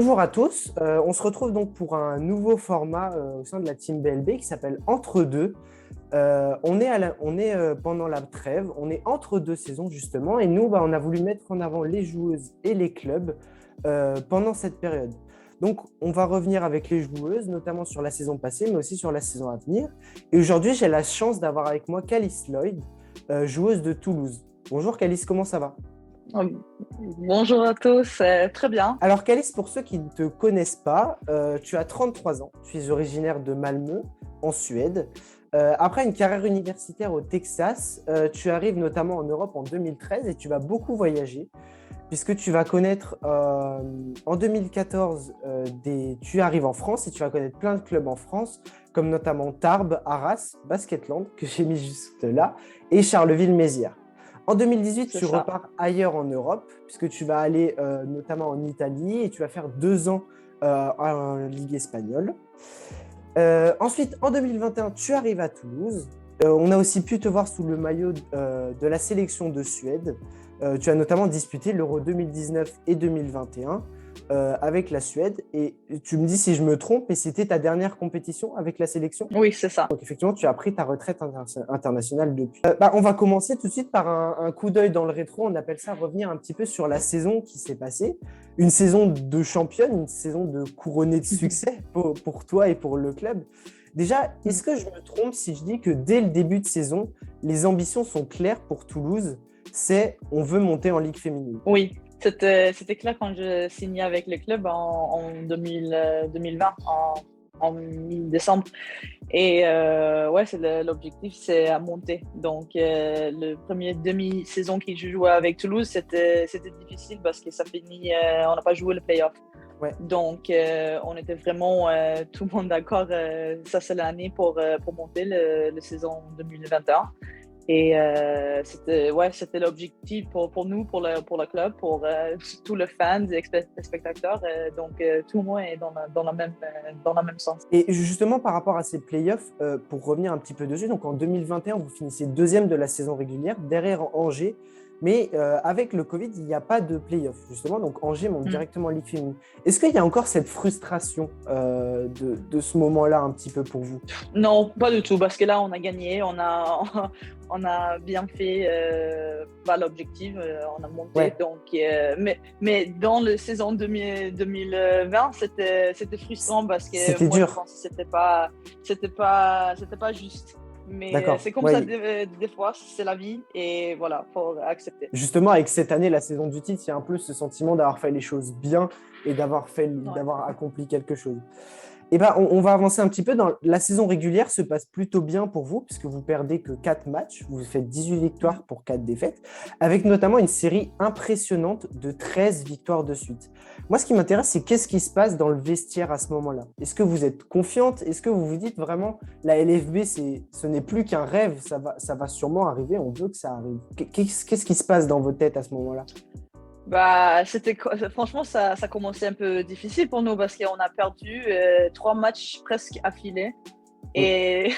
Bonjour à tous, on se retrouve donc pour un nouveau format au sein de la team BLB qui s'appelle Entre deux. Pendant la trêve, on est entre deux saisons justement, et nous on a voulu mettre en avant les joueuses et les clubs pendant cette période. Donc on va revenir avec les joueuses, notamment sur la saison passée, mais aussi sur la saison à venir. Et aujourd'hui j'ai la chance d'avoir avec moi Calice Lloyd, joueuse de Toulouse. Bonjour Calice, comment ça va? Bonjour à tous, très bien. Alors Calice, pour ceux qui ne te connaissent pas, tu as 33 ans, tu es originaire de Malmö, en Suède. Après une carrière universitaire au Texas, tu arrives notamment en Europe en 2013 et tu vas beaucoup voyager, puisque tu vas connaître en 2014, tu arrives en France et tu vas connaître plein de clubs en France, comme notamment Tarbes, Arras, Basketland, que j'ai mis juste là, et Charleville-Mézières. En 2018, C'est tu ça. repars ailleurs en Europe, puisque tu vas aller notamment en Italie et tu vas faire 2 ans en Ligue espagnole. Ensuite, en 2021, tu arrives à Toulouse. On a aussi pu te voir sous le maillot de la sélection de Suède. Tu as notamment disputé l'Euro 2019 et 2021 avec la Suède. Et tu me dis si je me trompe, mais c'était ta dernière compétition avec la sélection? Oui, c'est ça. Donc, effectivement, tu as pris ta retraite internationale depuis. On va commencer tout de suite par un coup d'œil dans le rétro. On appelle ça revenir un petit peu sur la saison qui s'est passée. Une saison de championne, une saison de couronnée de succès pour toi et pour le club. Déjà, est-ce que je me trompe si je dis que dès le début de saison, les ambitions sont claires pour Toulouse? C'est on veut monter en Ligue féminine. Oui, c'était clair quand je signais avec le club en 2020, en mi-décembre. Et ouais, l'objectif, c'est à monter. Donc, le premier demi-saison que je jouais avec Toulouse, c'était difficile parce que ça finit, on n'a pas joué le play-off. Ouais. Donc, on était vraiment tout le monde d'accord. Ça, c'est l'année pour monter la saison 2021. Et c'était l'objectif pour nous, pour le club, pour tous les fans et spectateurs. Donc, tout le monde est dans la même sens. Et justement, par rapport à ces playoffs, pour revenir un petit peu dessus, donc en 2021, vous finissez deuxième de la saison régulière, derrière Angers. Mais avec le Covid, il n'y a pas de playoffs, justement. Donc Angers monte directement en Ligue féminine. Est-ce qu'il y a encore cette frustration de ce moment-là un petit peu pour vous? Non, pas du tout, parce que là, on a gagné, on a bien fait l'objectif, on a monté. Ouais. Donc, mais dans la saison 2020, c'était frustrant parce que C'était moi, je dur. pense que c'était pas juste. Mais D'accord. c'est comme ça, Ouais. des fois, c'est la vie et voilà, faut accepter. Justement, avec cette année, la saison du titre, il y a un peu ce sentiment d'avoir fait les choses bien et Ouais. d'avoir accompli quelque chose. Eh ben, on va avancer un petit peu. La saison régulière se passe plutôt bien pour vous, puisque vous perdez que 4 matchs. Vous faites 18 victoires pour 4 défaites, avec notamment une série impressionnante de 13 victoires de suite. Moi, ce qui m'intéresse, c'est qu'est-ce qui se passe dans le vestiaire à ce moment-là? Est-ce que vous êtes confiante? Est-ce que vous vous dites vraiment, la LFB, ce n'est plus qu'un rêve, ça va sûrement arriver, on veut que ça arrive. Qu'est-ce qui se passe dans vos têtes à ce moment-là? Franchement, ça commençait un peu difficile pour nous parce qu'on a perdu 3 matchs presque affilés. Et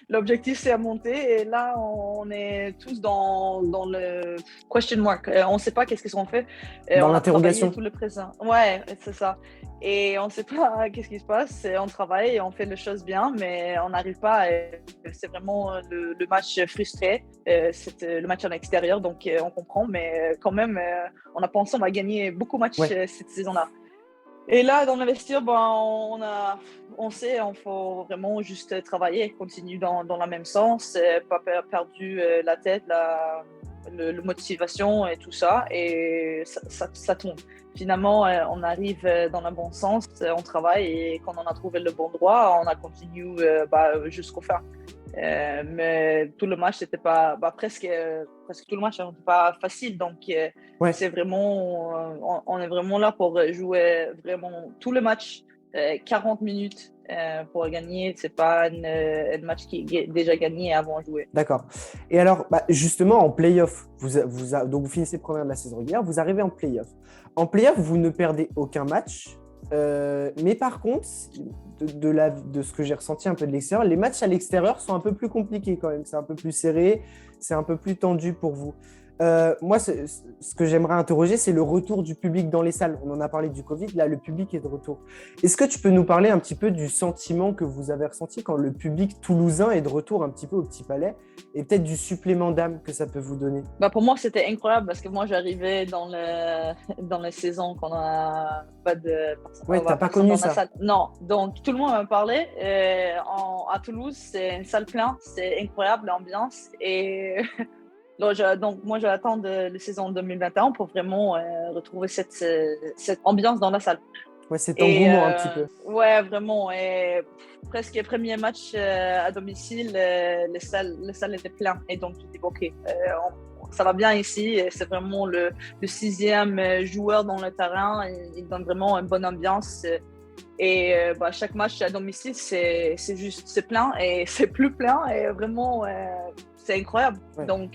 l'objectif, c'est à monter. Et là, on est tous dans le question mark. On ne sait pas qu'est-ce qu'ils ont fait. Dans On a travaillé l'interrogation. tout le présent. Ouais, c'est ça. Et on ne sait pas qu'est-ce qui se passe. On travaille et on fait les choses bien, mais on n'arrive pas. C'est vraiment le match frustré. C'était le match à l'extérieur, donc on comprend. Mais quand même, on a pensé qu'on va gagner beaucoup de matchs cette saison-là. Et là, dans le vestiaire, on sait, il faut vraiment juste travailler, continuer dans le même sens, pas perdu la tête, la motivation et tout ça, et ça tombe. Finalement, on arrive dans le bon sens, on travaille, et quand on a trouvé le bon droit, on a continué jusqu'au fin. Mais tout le match, c'était pas presque tout le match n'était pas facile, donc c'est vraiment on est vraiment là pour jouer vraiment tout le match 40 minutes pour gagner. C'est pas un match qui est déjà gagné avant de jouer. D'accord. Et alors, justement, en play-off, donc vous finissez première de la saison régulière, vous arrivez en play-off. En play-off, vous ne perdez aucun match, mais par contre, de ce que j'ai ressenti un peu de l'extérieur, les matchs à l'extérieur sont un peu plus compliqués quand même. C'est un peu plus serré, c'est un peu plus tendu pour vous. Moi, ce que j'aimerais interroger, c'est le retour du public dans les salles. On en a parlé du Covid, là, le public est de retour. Est-ce que tu peux nous parler un petit peu du sentiment que vous avez ressenti quand le public toulousain est de retour un petit peu au Petit Palais et peut-être du supplément d'âme que ça peut vous donner? Bah, pour moi, c'était incroyable parce que moi, j'arrivais dans la saison qu'on n'a pas de Ouais, t'as pas personne connu dans la ça. salle. Non, donc tout le monde m'a parlé. À Toulouse, c'est une salle pleine, c'est incroyable l'ambiance. Et donc, moi, j'attends de la saison 2021 pour vraiment retrouver cette ambiance dans la salle. Ouais, cet Et engouement un petit peu. ouais, vraiment. Et presque premier match à domicile, les salles étaient pleines. Et donc, je dis, OK, ça va bien ici. Et c'est vraiment le sixième joueur dans le terrain. Il donne vraiment une bonne ambiance. Et chaque match à domicile, c'est plein et c'est plus plein. Et vraiment, c'est incroyable. Ouais. Donc,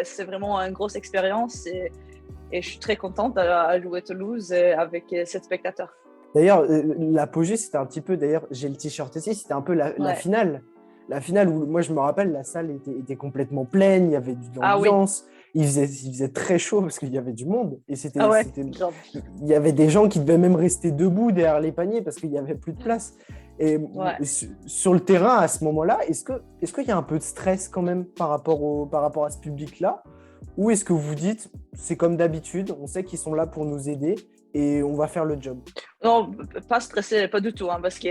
c'est vraiment une grosse expérience. Et je suis très contente à jouer à Toulouse avec 7 spectateurs. D'ailleurs, l'apogée, c'était un petit peu, d'ailleurs, j'ai le t-shirt ici, c'était un peu la Ouais. finale. La finale où, moi, je me rappelle, la salle était complètement pleine, il y avait de Ah oui. l'ambiance, il faisait très chaud parce qu'il y avait du monde. Et Ah ouais, grave. il y avait des gens qui devaient même rester debout derrière les paniers parce qu'il n'y avait plus de place. Et Ouais. sur le terrain, à ce moment-là, est-ce qu'il y a un peu de stress quand même par rapport à ce public-là? Ou est-ce que vous dites, c'est comme d'habitude, on sait qu'ils sont là pour nous aider et on va faire le job? Non, pas stressé, pas du tout, hein, parce que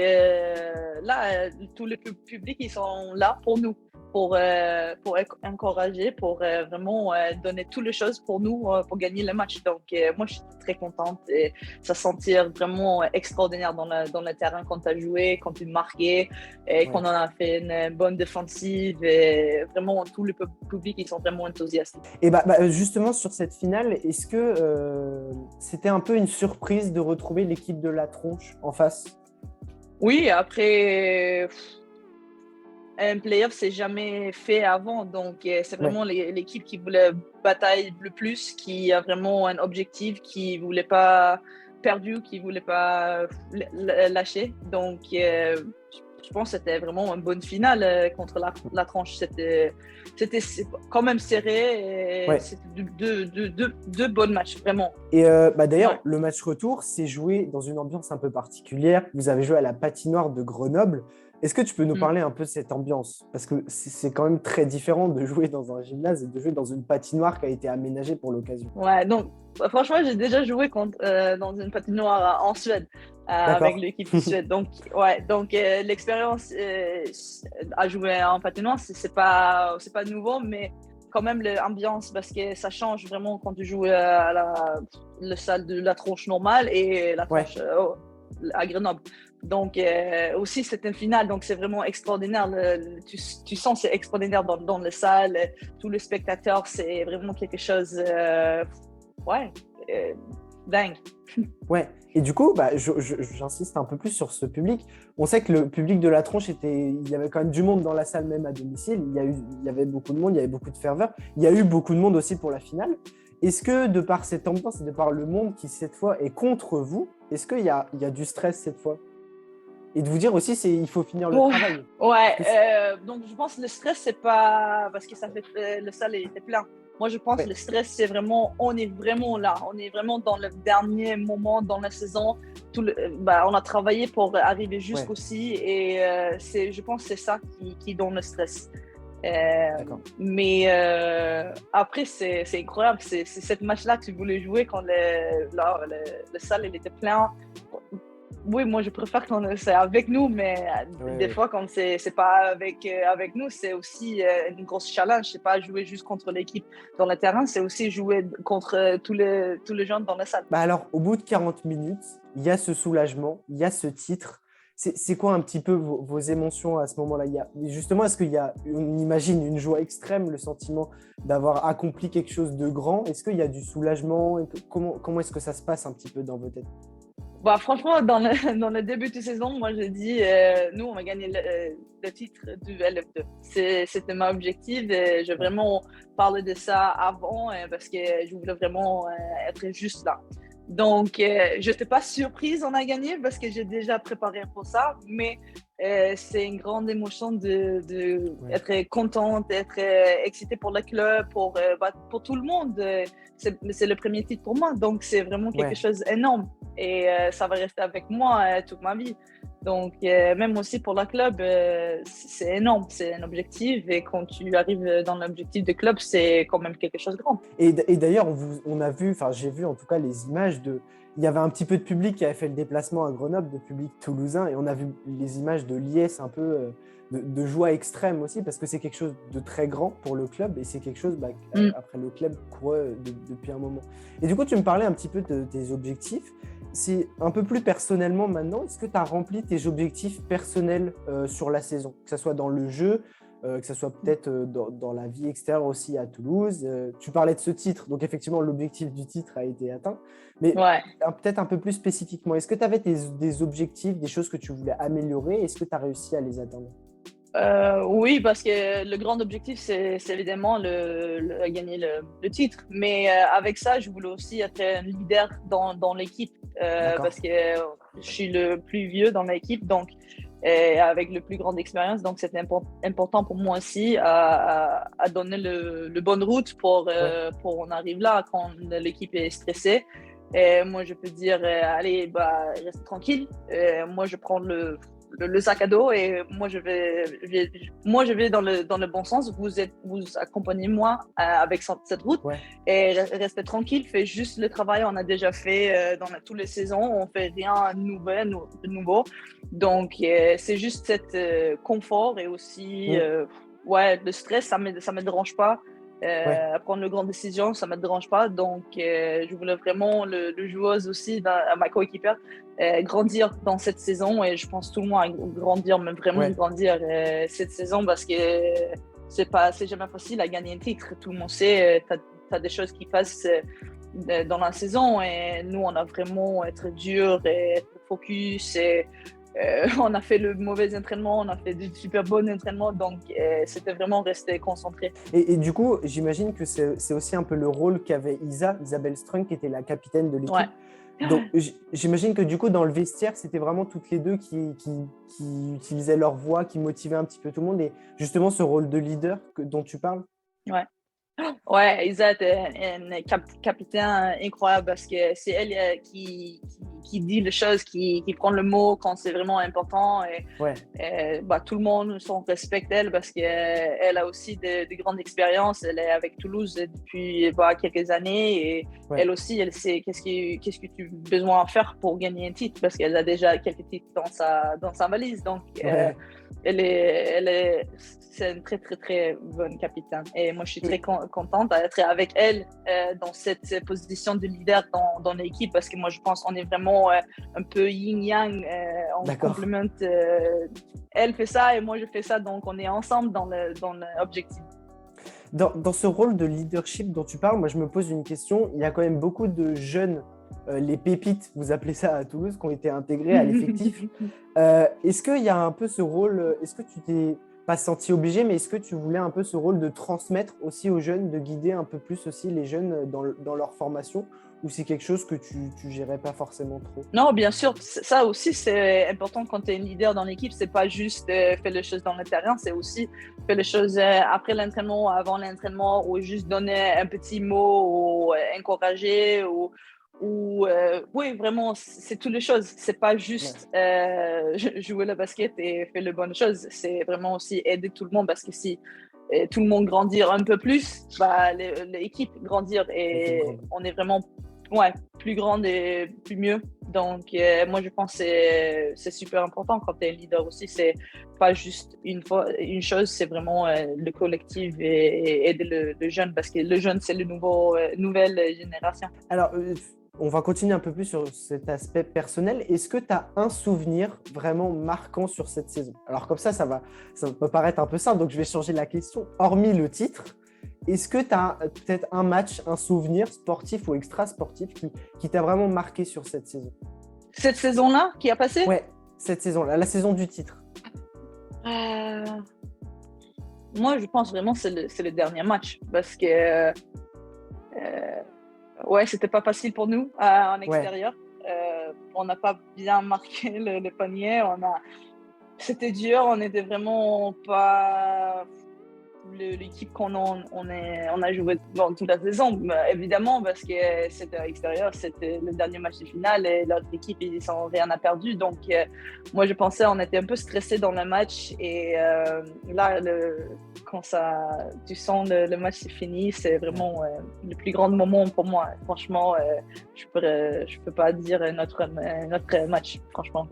là, tous les publics, ils sont là pour nous, pour encourager, pour vraiment donner toutes les choses pour nous, pour gagner le match. Donc, moi, je suis très contente et ça sentir vraiment extraordinaire dans le terrain quand tu as joué, quand tu marquais et Ouais. qu'on en a fait une bonne défensive. Et vraiment, tous les publics, ils sont vraiment enthousiastes. Et justement, sur cette finale, est-ce que c'était un peu une surprise de retrouver l'équipe de la tronche en face? Oui, après, un playoff, c'est jamais fait avant. Donc, c'est Ouais. vraiment l'équipe qui voulait batailler le plus, qui a vraiment un objectif, qui voulait pas perdu, qui voulait pas lâcher. Donc, je pense que c'était vraiment une bonne finale contre la tranche. C'était quand même serré et Ouais. c'était deux bons matchs, vraiment. Et d'ailleurs, Ouais. le match retour s'est joué dans une ambiance un peu particulière. Vous avez joué à la patinoire de Grenoble. Est-ce que tu peux nous Mm. parler un peu de cette ambiance? Parce que c'est quand même très différent de jouer dans un gymnase et de jouer dans une patinoire qui a été aménagée pour l'occasion. Ouais, donc franchement, j'ai déjà joué dans une patinoire en Suède avec D'accord. l'équipe de Suède. Donc, ouais, donc l'expérience à jouer en patinoire, c'est pas nouveau, mais quand même l'ambiance parce que ça change vraiment quand tu joues à la salle de la tronche normale et la Ouais. tronche à Grenoble. Donc aussi c'est une finale, donc c'est vraiment extraordinaire. Tu sens c'est extraordinaire dans la salle, tous les spectateurs, c'est vraiment quelque chose, ouais, dingue. Ouais, et du coup, j'insiste un peu plus sur ce public. On sait que le public de la tronche il y avait quand même du monde dans la salle même à domicile. Il y avait beaucoup de monde, il y avait beaucoup de ferveur. Il y a eu beaucoup de monde aussi pour la finale. Est-ce que de par cette ambiance et de par le monde qui cette fois est contre vous, est-ce qu'il y a du stress cette fois? Et de vous dire aussi, il faut finir le travail. Ouais, Parce que donc je pense que le stress, c'est pas parce que ça fait le salle était plein. Moi, je pense que ouais, le stress, c'est vraiment, on est vraiment là. On est vraiment dans le dernier moment dans la saison. On a travaillé pour arriver jusqu'aussi et je pense que c'est ça qui donne le stress. d'accord. Mais après, c'est incroyable. C'est cette match-là que tu voulais jouer quand le salle il était plein. Oui, moi je préfère quand c'est avec nous, mais des fois quand c'est pas avec nous, c'est aussi une grosse challenge. C'est pas jouer juste contre l'équipe dans le terrain, c'est aussi jouer contre tous les gens dans la salle. Alors, au bout de 40 minutes, il y a ce soulagement, il y a ce titre. C'est quoi un petit peu vos émotions à ce moment-là? Justement, est-ce qu'il y a, on imagine, une joie extrême, le sentiment d'avoir accompli quelque chose de grand? Est-ce qu'il y a du soulagement? Comment est-ce que ça se passe un petit peu dans vos têtes? Franchement, dans le début de saison, moi, j'ai dit, nous, on va gagner le titre du LF2. C'était mon objectif. Et j'ai vraiment parlé de ça avant parce que je voulais vraiment être juste là. Donc, je n'étais pas surprise, on a gagné parce que j'ai déjà préparé pour ça. Mais c'est une grande émotion de Ouais. être contente, d'être excitée pour le club, pour tout le monde. C'est le premier titre pour moi, donc c'est vraiment quelque Ouais. chose d'énorme. Et ça va rester avec moi toute ma vie. Donc, même aussi pour le club, c'est énorme, c'est un objectif. Et quand tu arrives dans l'objectif de club, c'est quand même quelque chose de grand. Et d'ailleurs, on a vu, enfin j'ai vu en tout cas les images de... Il y avait un petit peu de public qui avait fait le déplacement à Grenoble, de public toulousain, et on a vu les images de liesse un peu de joie extrême aussi, parce que c'est quelque chose de très grand pour le club, et c'est quelque chose, Mm. après le club court depuis un moment. Et du coup, tu me parlais un petit peu de tes objectifs. C'est un peu plus personnellement maintenant, est-ce que tu as rempli tes objectifs personnels sur la saison, que ce soit dans le jeu, que ce soit peut-être dans la vie extérieure aussi à Toulouse. Tu parlais de ce titre, donc effectivement, l'objectif du titre a été atteint. Mais Ouais. peut-être un peu plus spécifiquement, est-ce que tu avais des objectifs, des choses que tu voulais améliorer? Est-ce que tu as réussi à les atteindre? Oui, parce que le grand objectif, c'est évidemment gagner le titre. Mais avec ça, je voulais aussi être un leader dans l'équipe D'accord. parce que je suis le plus vieux dans l'équipe, donc avec le plus grande expérience. Donc, c'est important pour moi aussi à donner le bonne route Ouais. pour on arrive là quand l'équipe est stressée. Et moi, je peux dire, allez, reste tranquille. Moi, je prends le sac à dos et moi je vais dans le bon sens. Vous accompagnez moi avec cette route Ouais. et restez tranquille. Faites juste le travail on a déjà fait dans toutes les saisons. On fait rien de nouveau. Donc c'est juste cet confort et aussi Mm. ouais, le stress ça me dérange pas. Ouais. Prendre de grandes décisions, ça ne me dérange pas. Donc, je voulais vraiment le joueuse aussi, à ma coéquipière, grandir dans cette saison. Et je pense tout le monde à grandir, mais vraiment Ouais. grandir cette saison parce que c'est jamais facile à gagner un titre. Tout le monde sait, tu as des choses qui passent dans la saison et nous, on a vraiment être dur et être focus et on a fait le mauvais entraînement, on a fait du super bon entraînement, donc c'était vraiment rester concentré. Et du coup, j'imagine que c'est aussi un peu le rôle qu'avait Isabelle Strunk, qui était la capitaine de Ouais. l'équipe. Donc, j'imagine que du coup, dans le vestiaire, c'était vraiment toutes les deux qui utilisaient leur voix, qui motivaient un petit peu tout le monde. Et justement, ce rôle de leader dont tu parles. Ouais. Ouais, Isa est une capitaine incroyable parce que c'est elle qui dit les choses, qui prend le mot quand c'est vraiment important. Ouais, Tout le monde respecte elle parce qu'elle a aussi de grandes expériences. Elle est avec Toulouse depuis quelques années et ouais, elle aussi, elle sait qu'est-ce que tu as besoin de faire pour gagner un titre parce qu'elle a déjà quelques titres dans sa valise. Donc, ouais. c'est une très, très, très bonne capitaine. Et moi, je suis très Et, contente d'être avec elle dans cette position de leader dans l'équipe parce que moi, je pense qu'on est vraiment un peu yin-yang. On d'accord. complémente. Elle fait ça et moi, je fais ça. Donc, on est ensemble dans l'objectif. Dans ce rôle de leadership dont tu parles, moi, je me pose une question. Il y a quand même beaucoup de jeunes, les pépites, vous appelez ça à Toulouse, qui ont été intégrés à l'effectif. Est-ce qu'il y a un peu ce rôle, est-ce que tu t'es pas senti obligé, mais est-ce que tu voulais un peu ce rôle de transmettre aussi aux jeunes, de guider un peu plus aussi les jeunes dans leur formation, ou c'est quelque chose que tu gérais pas forcément trop? Non, bien sûr, ça aussi, c'est important quand tu es un leader dans l'équipe. C'est pas juste faire les choses dans le terrain, c'est aussi faire les choses après l'entraînement, ou avant l'entraînement, ou juste donner un petit mot, ou encourager, oui, vraiment, c'est toutes les choses. C'est pas Ouais, juste jouer le basket et faire les bonnes choses. C'est vraiment aussi aider tout le monde parce que si tout le monde grandir un peu plus, l'équipe grandir l'équipe et grandit. on est vraiment ouais, plus grande et plus mieux. Donc, moi, je pense que c'est super important quand tu es leader aussi. C'est pas juste une chose, c'est vraiment le collectif et aider le jeune parce que le jeune, c'est le nouvelle génération. Alors, on va continuer un peu plus sur cet aspect personnel. Est-ce que tu as un souvenir vraiment marquant sur cette saison? Alors, comme ça peut paraître un peu simple, donc je vais changer la question. Hormis le titre, est-ce que tu as peut-être un match, un souvenir sportif ou extra-sportif qui t'a vraiment marqué sur cette saison? Cette saison-là qui a passé, Ouais, cette saison-là, la saison du titre. euh, moi, je pense vraiment que c'est le dernier match parce que ouais, c'était pas facile pour nous en Ouais, extérieur. On n'a pas bien marqué le panier. C'était dur, on n'était vraiment pas l'équipe on a joué dans toute la saison, évidemment, parce que c'était à l'extérieur, c'était le dernier match de finale et l'autre équipe, ils n'ont rien à perdu. Donc, moi, je pensais on était un peu stressé dans le match. Et là, quand tu sens le match est fini, c'est vraiment le plus grand moment pour moi. Franchement, je peux pas dire notre match, franchement.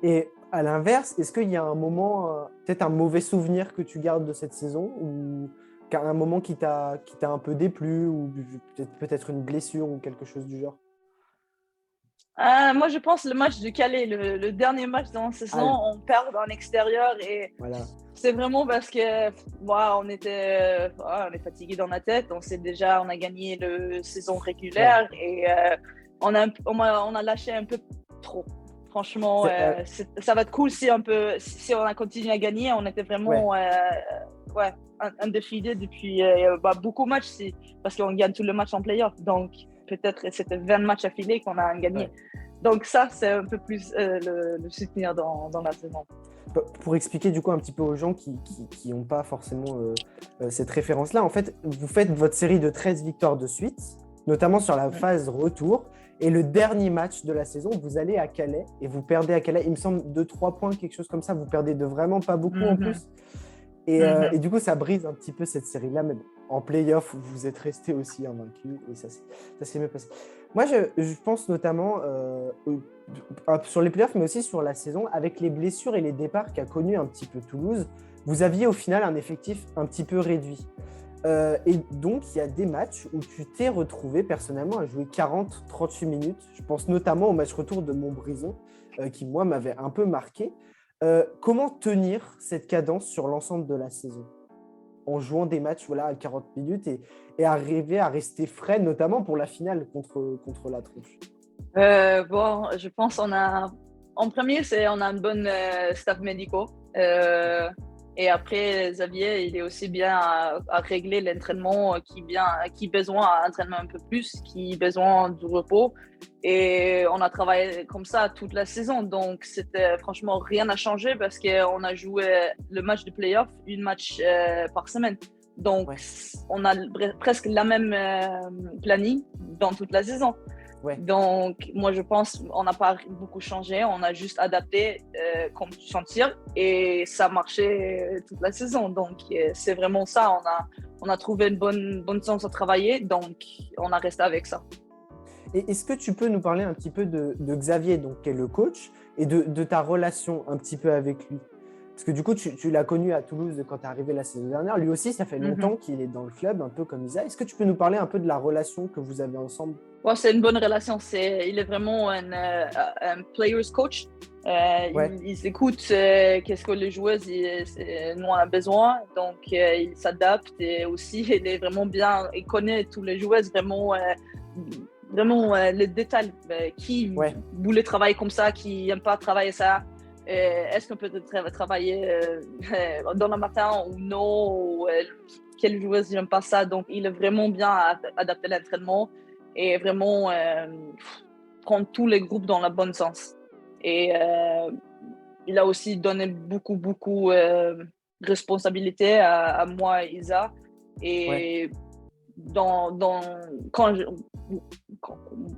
Et à l'inverse, est-ce qu'il y a un moment, peut-être un mauvais souvenir que tu gardes de cette saison ou un moment qui t'a un peu déplu ou peut-être une blessure ou quelque chose du genre? Moi, je pense le match de Calais, le dernier match dans la saison, on perd en extérieur et voilà. C'est vraiment parce que on est fatigué dans la tête. On a gagné la saison régulière et on a lâché un peu trop. Franchement, ça va être cool si on a continué à gagner. On était vraiment undefeated depuis beaucoup de matchs parce qu'on gagne tous les matchs en playoff. Donc, peut-être c'était 20 matchs affilés qu'on a gagné. Ouais. Donc, ça, c'est un peu plus le soutenir dans la saison. Pour expliquer du coup un petit peu aux gens qui n'ont pas forcément cette référence-là, en fait, vous faites votre série de 13 victoires de suite, notamment sur la phase retour. Et le dernier match de la saison, vous allez à Calais et vous perdez à Calais, il me semble, 2-3 points, quelque chose comme ça. Vous perdez de vraiment pas beaucoup en plus. Et du coup, ça brise un petit peu cette série-là. Mais en play-off, vous êtes resté aussi invaincu et ça s'est mieux passé. Moi, je pense notamment sur les playoffs, mais aussi sur la saison, avec les blessures et les départs qu'a connu un petit peu Toulouse, vous aviez au final un effectif un petit peu réduit. Et donc, il y a des matchs où tu t'es retrouvé personnellement à jouer 40-38 minutes. Je pense notamment au match retour de Montbrison, qui, moi, m'avait un peu marqué. Comment tenir cette cadence sur l'ensemble de la saison en jouant des matchs à 40 minutes et arriver à rester frais, notamment pour la finale contre la Tronche? Je pense en premier, on a un bon staff médical. Et après, Xavier, il est aussi bien à régler l'entraînement qui besoin d'un entraînement un peu plus, qui besoin du repos. Et on a travaillé comme ça toute la saison. Donc, c'était franchement rien à changer parce qu'on a joué le match de playoff, une match par semaine. Donc, on a presque la même planning dans toute la saison. Ouais. Donc, moi, je pense qu'on n'a pas beaucoup changé. On a juste adapté comme sentir et ça marchait toute la saison. Donc, c'est vraiment ça. On a trouvé une bonne sens à travailler. Donc, on a resté avec ça. Et est-ce que tu peux nous parler un petit peu de Xavier, donc, qui est le coach, et de ta relation un petit peu avec lui? Parce que du coup, tu l'as connu à Toulouse quand tu es arrivé la saison dernière. Lui aussi, ça fait longtemps qu'il est dans le club, un peu comme Isa. Est-ce que tu peux nous parler un peu de la relation que vous avez ensemble? C'est une bonne relation. Il est vraiment un player's coach. Il écoute qu'est-ce que les joueurs nous on a besoin. Donc, il s'adapte et aussi, il est vraiment bien. Il connaît tous les joueurs vraiment les détails. Qui voulait travailler comme ça, qui n'aime pas travailler ça. Est-ce qu'on peut travailler dans le matin ou non, ou quel joueur n'aime pas ça. Donc, il est vraiment bien à adapter l'entraînement et vraiment prendre tous les groupes dans le bon sens. Et il a aussi donné beaucoup de responsabilités à moi et Isa. Et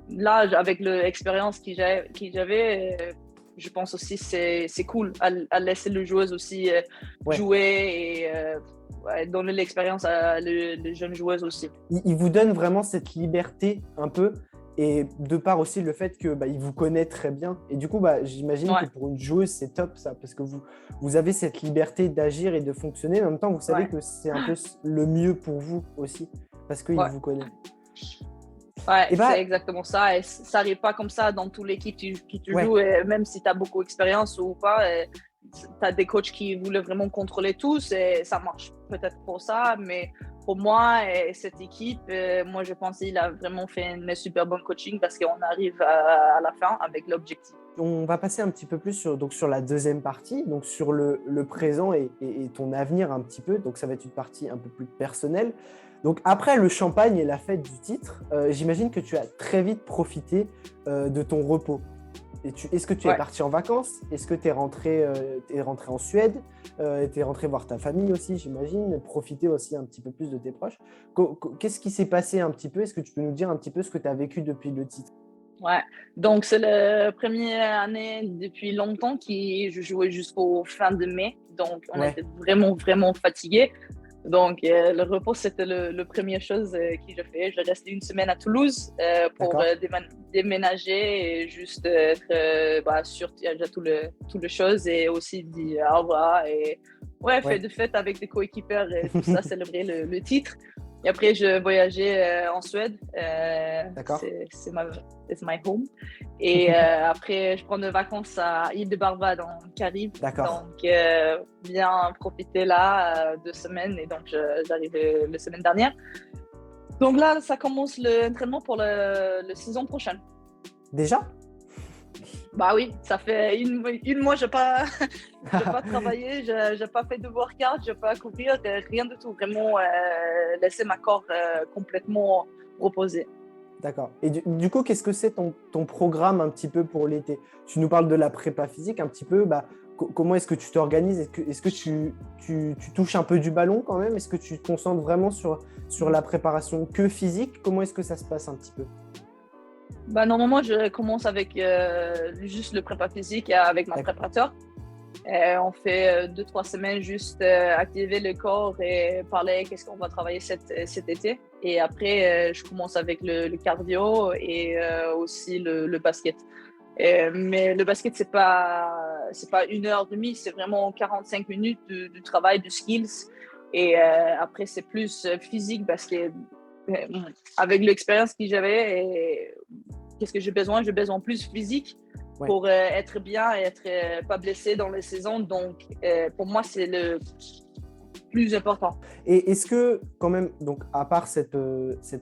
là, avec l'expérience que j'avais, je pense aussi que c'est cool à laisser le joueur aussi jouer et donner l'expérience à les jeunes joueuses aussi. Il vous donne vraiment cette liberté un peu, et de part aussi le fait que il vous connaît très bien. Et du coup, j'imagine que pour une joueuse, c'est top ça, parce que vous avez cette liberté d'agir et de fonctionner. En même temps, vous savez que c'est un peu le mieux pour vous aussi, parce qu'il vous connaît. C'est exactement ça. Et ça n'arrive pas comme ça dans toute l'équipe qui tu joues, et même si tu as beaucoup d'expérience ou pas. Tu as des coachs qui voulaient vraiment contrôler tous et ça marche peut-être pour ça, mais pour moi et cette équipe, moi je pense qu'il a vraiment fait une super bonne coaching parce qu'on arrive à la fin avec l'objectif. On va passer un petit peu plus sur la deuxième partie, donc sur le présent et ton avenir un petit peu. Donc ça va être une partie un peu plus personnelle. Donc après le champagne et la fête du titre, j'imagine que tu as très vite profité de ton repos. Est-ce que tu es Ouais. parti en vacances? Est-ce que t'es rentré en Suède? Tu es rentré voir ta famille aussi, j'imagine, profiter aussi un petit peu plus de tes proches. Qu'est-ce qui s'est passé un petit peu? Est-ce que tu peux nous dire un petit peu ce que tu as vécu depuis le titre? Ouais, donc c'est la première année depuis longtemps que je jouais jusqu'au fin de mai. Donc on Ouais, était vraiment, vraiment fatigués. Donc le repos, c'était le première chose que je fais. Je restais une semaine à Toulouse pour d'accord. déménager et juste être sûr qu'il y a déjà tout le chose et aussi dire au revoir et ouais, faire Ouais, de fête avec des coéquipiers et tout ça, célébrer le titre. Et après, je voyageais en Suède. d'accord. It's my home. Et après, je prends des vacances à Île de Barbade en Caraïbes. D'accord. Donc, bien profiter là 2 semaines. Et donc, j'arrive la semaine dernière. Donc là, ça commence l'entraînement pour la saison prochaine. Déjà? Bah oui, ça fait une mois, je n'ai pas, j'ai pas travaillé, je n'ai pas fait de workout, je n'ai pas courir, rien du tout. Vraiment, laisser ma corps complètement reposer. D'accord. Et du coup, qu'est-ce que c'est ton programme un petit peu pour l'été? Tu nous parles de la prépa physique un petit peu. Bah, comment est-ce que tu t'organises? Est-ce que tu touches un peu du ballon quand même? Est-ce que tu te concentres vraiment sur la préparation que physique? Comment est-ce que ça se passe un petit peu? Bah, normalement, je commence avec juste le prépa physique avec ma D'accord. préparateur. On fait 2, 3 semaines juste activer le corps et parler qu'est-ce qu'on va travailler cet été. Et après, je commence avec le cardio et aussi le basket. Mais le basket, c'est pas 1 heure et demie, c'est vraiment 45 minutes de travail, de skills. Et après, c'est plus physique parce que avec l'expérience que j'avais et qu'est-ce que j'ai besoin? J'ai besoin plus physique Ouais. pour être bien et être pas blessé dans les saisons. Donc, pour moi, c'est le plus important. Et est-ce que, quand même, donc à part cette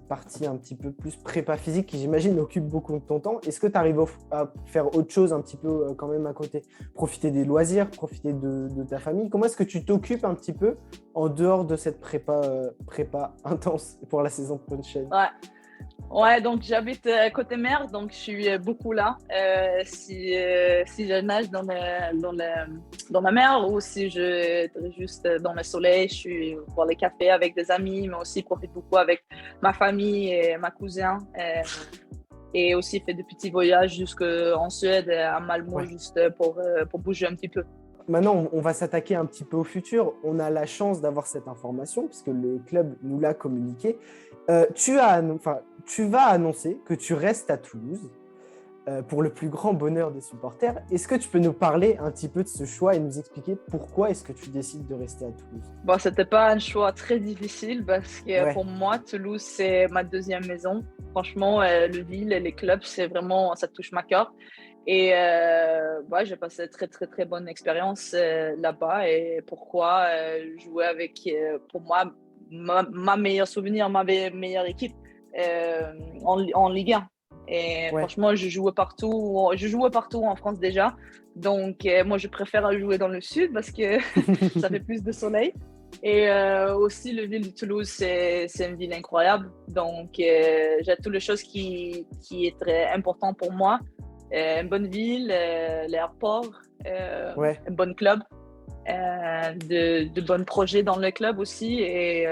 partie un petit peu plus prépa physique qui, j'imagine, occupe beaucoup de ton temps, est-ce que tu arrives à faire autre chose un petit peu quand même à côté? Profiter des loisirs, profiter de ta famille? Comment est-ce que tu t'occupes un petit peu en dehors de cette prépa intense pour la saison prochaine? Ouais. Ouais, donc j'habite côté mer, donc je suis beaucoup là. Si je nage dans la mer ou si je suis juste dans le soleil, je suis voir les cafés avec des amis, mais aussi profite beaucoup avec ma famille et ma cousin. Et aussi fait des petits voyages jusqu'en Suède, à Malmö, Ouais. juste pour bouger un petit peu. Maintenant, on va s'attaquer un petit peu au futur. On a la chance d'avoir cette information puisque le club nous l'a communiqué. Tu vas annoncer que tu restes à Toulouse pour le plus grand bonheur des supporters. Est-ce que tu peux nous parler un petit peu de ce choix et nous expliquer pourquoi est-ce que tu décides de rester à Toulouse? Bon, c'était pas un choix très difficile parce que Ouais, pour moi, Toulouse, c'est ma deuxième maison. Franchement, le ville et les clubs, c'est vraiment, ça touche ma cœur. Et ouais, j'ai passé très, très, très bonne expérience là-bas. Et pourquoi jouer avec, pour moi, ma meilleure souvenir, meilleure équipe en Ligue 1. Et ouais, franchement, je jouais partout en France déjà. Donc, moi, je préfère jouer dans le sud parce que ça fait plus de soleil. Et aussi, le ville de Toulouse, c'est une ville incroyable. Donc, j'ai toutes les choses qui est très important pour moi. Une bonne ville, l'aéroport, ouais. un bon club, de bons projets dans le club aussi et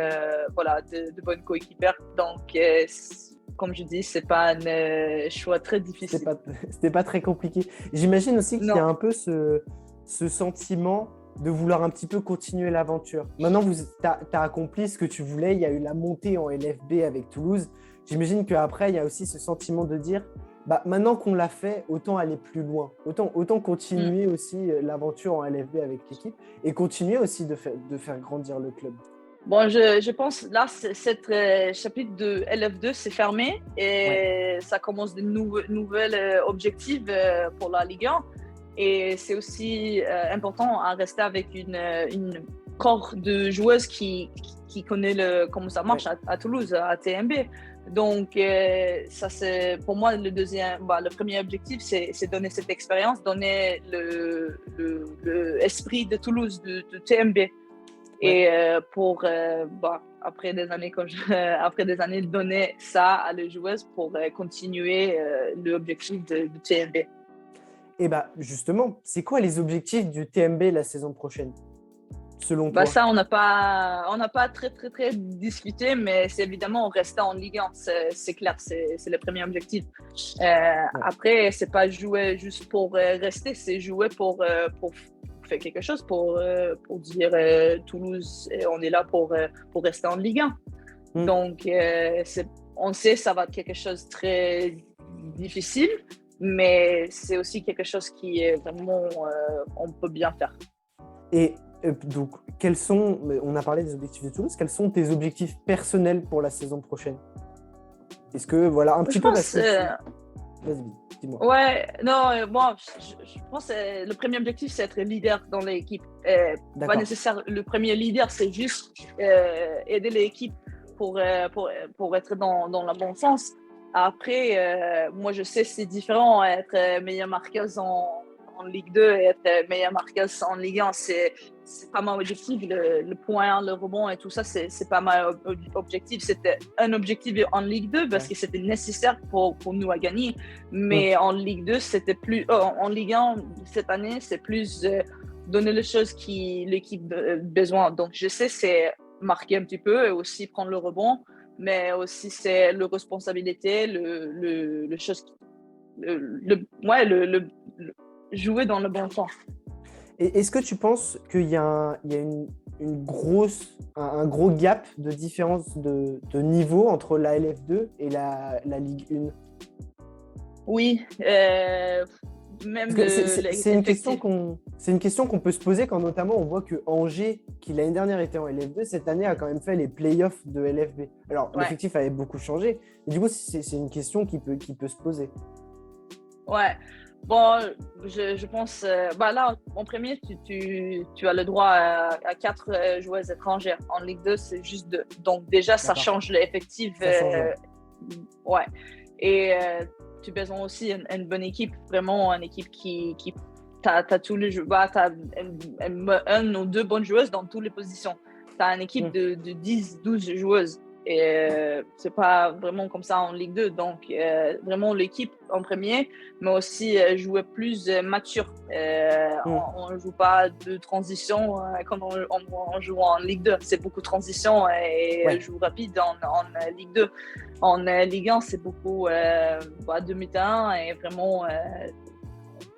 voilà, de bonnes coéquipières. Donc, comme je dis, c'est pas un choix très C'était difficile. pas, c'était pas très compliqué. J'imagine aussi qu'il y a Non. un peu ce sentiment de vouloir un petit peu continuer l'aventure. Maintenant, tu as accompli ce que tu voulais. Il y a eu la montée en LFB avec Toulouse. J'imagine qu'après, il y a aussi ce sentiment de dire, bah, maintenant qu'on l'a fait, autant aller plus loin. Autant Mm. continuer aussi l'aventure en LFB avec l'équipe et continuer aussi de faire grandir le club. Bon, je pense là, cette chapitre de LF2, c'est fermé Ouais, et ça commence de nouvelles objectifs pour la Ligue 1. Et c'est aussi important à rester avec une corps de joueuses qui connaît comment ça ouais. marche à Toulouse, à TMB. Donc, ça c'est pour moi le premier objectif, c'est donner cette expérience, donner le esprit de Toulouse, de TMB. Ouais. Et pour, après des années, après des années, donner ça à les joueuses pour continuer l'objectif de TNB. Et bah justement, c'est quoi les objectifs du TMB la saison prochaine, selon Bah toi? ça, on n'a pas très discuté, mais c'est évidemment rester en Ligue 1, c'est clair, c'est le premier objectif. Ouais. Après, c'est pas jouer juste pour rester, c'est jouer pour faire quelque chose, pour dire Toulouse, on est là pour rester en Ligue 1. Hmm. Donc, on sait que ça va être quelque chose de très difficile, mais c'est aussi quelque chose qui est vraiment, on peut bien faire. Et donc, on a parlé des objectifs de Toulouse, quels sont tes objectifs personnels pour la saison prochaine? Est-ce que, voilà, un petit Je peu parce pense, que Vas-y, dis-moi. ouais, non, bon, je pense que le premier objectif, c'est être leader dans l'équipe. Pas D'accord. nécessaire, le premier leader, c'est juste aider l'équipe pour être dans le bon sens. Après, moi, je sais que c'est différent être meilleure marqueuse en Ligue 2 et être meilleure marqueuse en Ligue 1. C'est pas mon objectif. Le point, le rebond et tout ça, c'est pas mon objectif. C'était un objectif en Ligue 2 parce Ouais. que c'était nécessaire pour nous à gagner. Hmm. Mais en Ligue 2, c'était plus. En Ligue 1, cette année, c'est plus donner les choses qui l'équipe a besoin. Donc, je sais, c'est marquer un petit peu et aussi prendre le rebond, mais aussi c'est la responsabilité, le chose, ouais, jouer dans le bon sens. Et est-ce que tu penses qu'il y a, un gros gap de différence de niveau entre la LF2 et la Ligue 1? Oui, même Parce que c'est une question qu'on peut se poser quand notamment on voit que Angers, qui l'année dernière était en LF2, cette année a quand même fait les playoffs de LFB. Alors, ouais. l'effectif avait beaucoup changé, mais du coup, c'est une question qui peut se poser. Ouais. Bon, je pense, là, en premier, tu as le droit à 4 joueuses étrangères. En Ligue 2, c'est juste 2. Donc, déjà, ça D'accord. change l'effectif. Ça change, ouais. Ouais. Et tu as besoin aussi une bonne équipe, vraiment une équipe qui t'as tous les jeux, t'as un ou deux bonnes joueuses dans toutes les positions. T'as une équipe de 10, 12 joueuses. Et c'est pas vraiment comme ça en Ligue 2. Donc, vraiment l'équipe en premier, mais aussi jouer plus mature. On ne joue pas de transition quand on joue en Ligue 2. C'est beaucoup de transition et joue rapide en Ligue 2. En Ligue 1, c'est beaucoup demi-temps et vraiment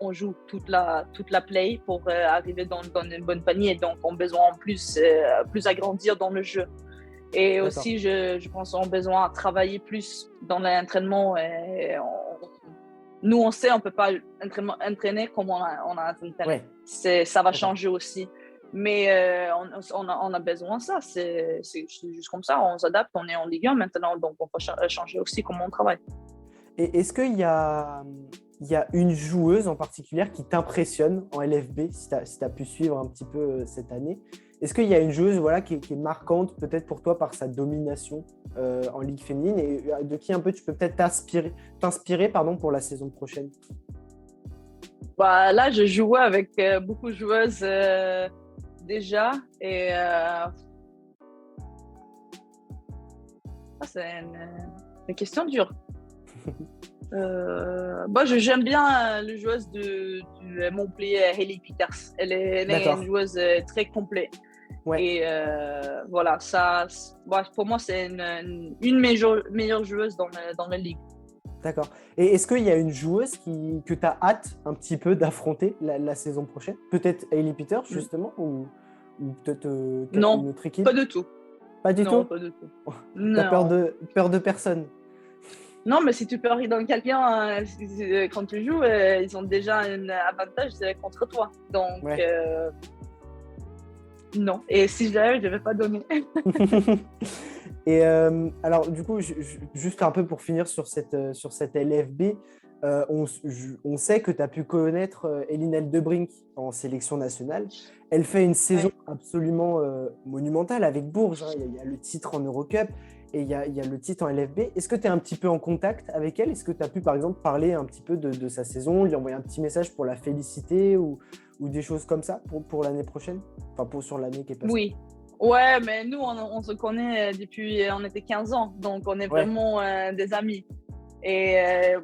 on joue toute la play pour arriver dans une bonne panier. Donc, on a besoin plus agrandir dans le jeu. Et D'accord. aussi, je pense qu'on a besoin de travailler plus dans l'entraînement. Nous, on sait, on ne peut pas entraîner comme on a entraîné. Ouais. Ça va changer aussi. Mais on a besoin de ça. C'est juste comme ça. On s'adapte. On est en Ligue 1 maintenant. Donc, on peut changer aussi comment on travaille. Et est-ce qu'il y a une joueuse en particulier qui t'impressionne en LFB, si tu as pu suivre un petit peu cette année? Est-ce qu'il y a une joueuse qui est marquante peut-être pour toi par sa domination en Ligue féminine et de qui un peu tu peux peut-être t'inspirer pour la saison prochaine? Là, je jouais avec beaucoup de joueuses déjà et c'est une question dure. J'aime bien la joueuse du Montpellier, Hailey Peters. Elle est une joueuse très complète. Ouais. Et voilà, ça, pour moi, c'est une meilleure joueuse dans la ligue. D'accord. Et est-ce qu'il y a une joueuse que tu as hâte un petit peu d'affronter la saison prochaine? Peut-être Hailey Peters, justement, ou peut-être une autre équipe? Pas du tout. Pas du tout? Non, pas du tout. T'as peur de personne? Non, mais si tu peux arriver dans quelqu'un quand tu joues, ils ont déjà un avantage contre toi. Donc, non. Et si je ne vais pas donner. Et alors, du coup, juste un peu pour finir sur cette LFB, on sait que tu as pu connaître Elinelle Debrink en sélection nationale. Elle fait une saison absolument monumentale avec Bourges. Hein. Il y a le titre en Eurocup et il y a le titre en LFB. Est-ce que tu es un petit peu en contact avec elle? Est-ce que tu as pu, par exemple, parler un petit peu de sa saison, lui envoyer un petit message pour la féliciter ou des choses comme ça pour l'année prochaine? Enfin, sur l'année qui est passée. Oui. Ouais, mais nous, on se connaît depuis on était 15 ans. Donc, on est vraiment des amis. Et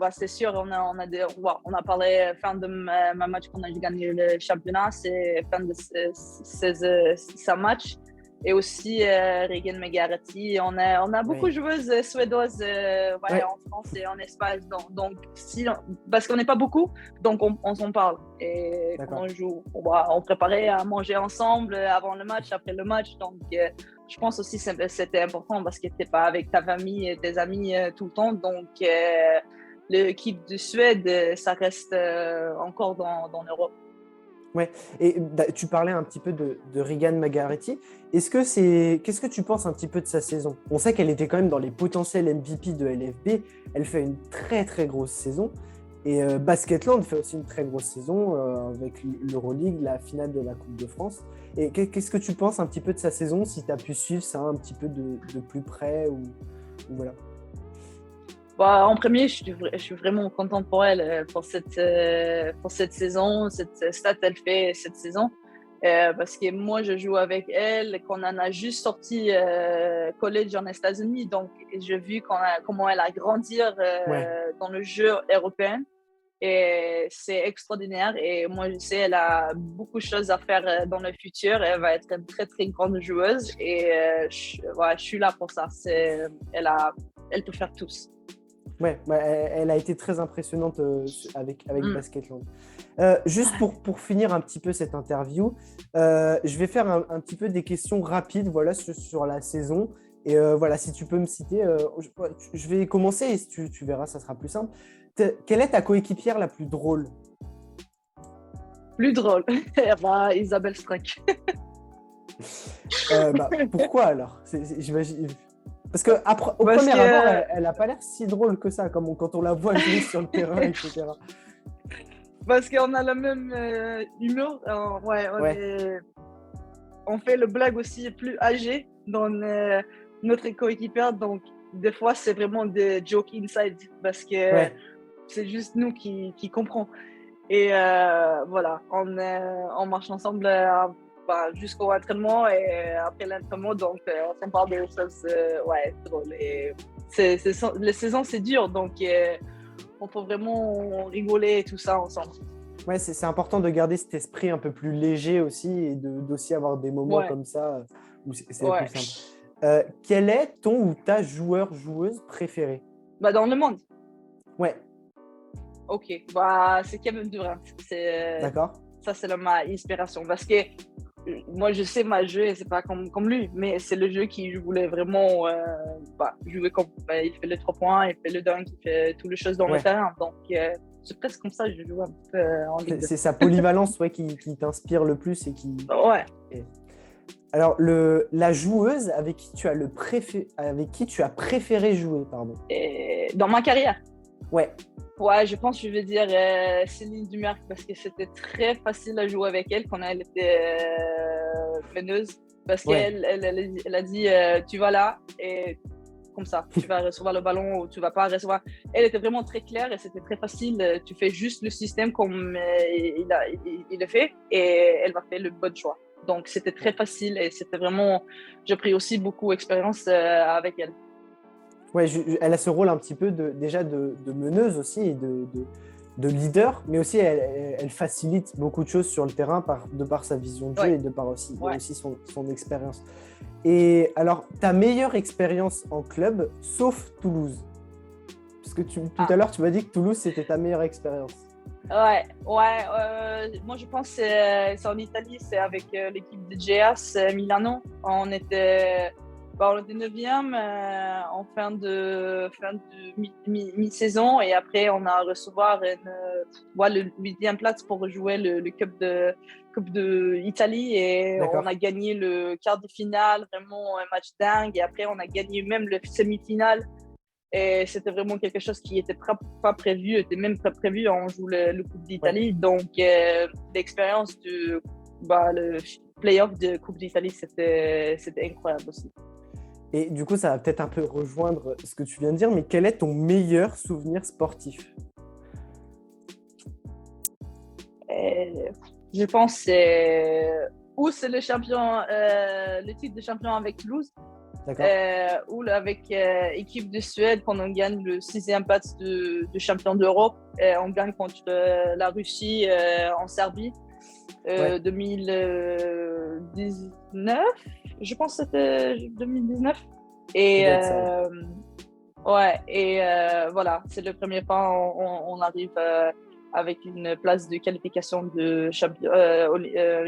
c'est sûr, on a parlé fin de ma match qu'on a gagné le championnat, c'est fin de ce match. Et aussi Regan McGarity. On a beaucoup de joueuses suédoises en France et en Espagne. Donc parce qu'on n'est pas beaucoup, donc on s'en parle. Et quand on joue, on préparait à manger ensemble avant le match, après le match. Donc je pense aussi que c'était important parce que tu n'es pas avec ta famille et tes amis tout le temps. Donc l'équipe de Suède, ça reste encore dans l'Europe. Ouais, et tu parlais un petit peu de Regan McGarity. Qu'est-ce que tu penses un petit peu de sa saison? On sait qu'elle était quand même dans les potentiels MVP de LFB. Elle fait une très très grosse saison. Et Basketland fait aussi une très grosse saison avec l'Euroleague, la finale de la Coupe de France. Et qu'est-ce que tu penses un petit peu de sa saison, si tu as pu suivre ça un petit peu de plus près ou voilà. En premier, je suis vraiment contente pour elle, pour cette saison, cette stat qu'elle fait cette saison. Parce que moi, je joue avec elle, qu'on en a juste sorti college en États-Unis. Donc, j'ai vu comment elle a grandi dans le jeu européen. Et c'est extraordinaire. Et moi, je sais, elle a beaucoup de choses à faire dans le futur. Elle va être une très, très grande joueuse. Et je suis là pour ça. Elle peut faire tout. Ouais, elle a été très impressionnante avec Basketland. Juste pour finir un petit peu cette interview, je vais faire un petit peu des questions rapides sur la saison. Et si tu peux me citer, je vais commencer et tu verras, ça sera plus simple. Quelle est ta coéquipière la plus drôle? Plus drôle, Isabelle Strack. Pourquoi alors? J'imagine. Parce qu'au premier abord, elle n'a pas l'air si drôle que ça, quand on la voit jouer sur le terrain, etc. Parce qu'on a le même humour. On fait le blague aussi plus âgé dans notre coéquipière. Donc, des fois, c'est vraiment des jokes inside parce que c'est juste nous qui comprenons. Et on marche ensemble jusqu'au entraînement et après l'entraînement, donc on s'en parle des choses drôles. Et les saisons, c'est dur, donc on peut vraiment rigoler et tout ça ensemble. Ouais, c'est important de garder cet esprit un peu plus léger aussi et d'aussi avoir des moments comme ça où c'est plus simple. Quel est ton ou ta joueuse préférée? Dans le monde. Ouais. Ok, c'est Kevin Durant. D'accord. Ça, c'est ma inspiration. Parce que moi, je sais ma jeu, c'est pas comme lui, mais c'est le jeu qui je voulais vraiment jouer comme. Il fait les 3 points, il fait le dunk, il fait toutes les choses dans le terrain. Donc, c'est presque comme ça que je joue un peu en Ligue 2. C'est sa polyvalence qui t'inspire le plus et qui. Ouais. Alors, la joueuse avec qui tu as préféré jouer, pardon. Dans ma carrière. Ouais. Ouais, je pense que je vais dire Céline Dumerc parce que c'était très facile à jouer avec elle quand elle était meneuse. Parce qu'elle elle a dit tu vas là et comme ça, tu vas recevoir le ballon ou tu vas pas recevoir. Elle était vraiment très claire et c'était très facile. Tu fais juste le système comme il le fait et elle va faire le bon choix. Donc c'était très facile et c'était vraiment. J'ai pris aussi beaucoup d'expérience avec elle. Ouais, elle a ce rôle un petit peu déjà de meneuse aussi et de leader, mais aussi elle facilite beaucoup de choses sur le terrain de par sa vision de jeu et de par aussi son expérience. Et alors, ta meilleure expérience en club, sauf Toulouse? Parce que tout à l'heure, tu m'as dit que Toulouse, c'était ta meilleure expérience. Moi, je pense que c'est en Italie, c'est avec l'équipe de GS Milano. On était 9e en fin de mi-saison et après on a recevoir le 8e place pour jouer le Coupe de Italie et on a gagné le quart de finale, vraiment un match dingue et après on a gagné même le semi-finale et c'était vraiment quelque chose qui n'était pas prévu, était même pas prévu, on joue le Coupe d'Italie donc l'expérience le play-off de Coupe d'Italie c'était incroyable aussi. Et du coup, ça va peut-être un peu rejoindre ce que tu viens de dire, mais quel est ton meilleur souvenir sportif? Je pense que c'est le champion, le titre de champion avec Toulouse, D'accord. Où avec équipe de Suède, quand on gagne le 6e place de champion d'Europe, on gagne contre la Russie en Serbie. Ouais. 2019, je pense que c'était 2019. Et Ça doit être ça, ouais. voilà, c'est le premier pas. On arrive avec une place de qualification de champion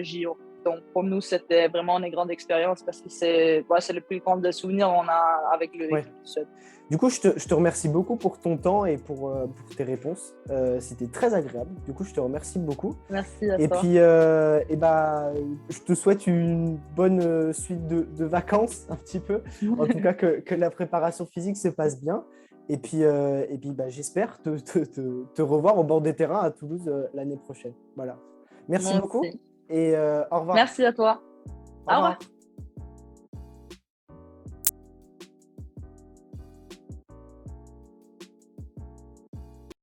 JO. Donc pour nous, c'était vraiment une grande expérience parce que c'est le plus grand souvenir qu'on a avec le Ouais. Suède. Du coup, je te remercie beaucoup pour ton temps et pour tes réponses. C'était très agréable. Du coup, je te remercie beaucoup. Merci à Et toi. puis, je te souhaite une bonne suite de vacances, un petit peu. En tout cas, que la préparation physique se passe bien. J'espère te revoir au bord des terrains à Toulouse l'année prochaine. Voilà. Merci Moi beaucoup aussi. et au revoir. Merci à toi. Au Au revoir. revoir.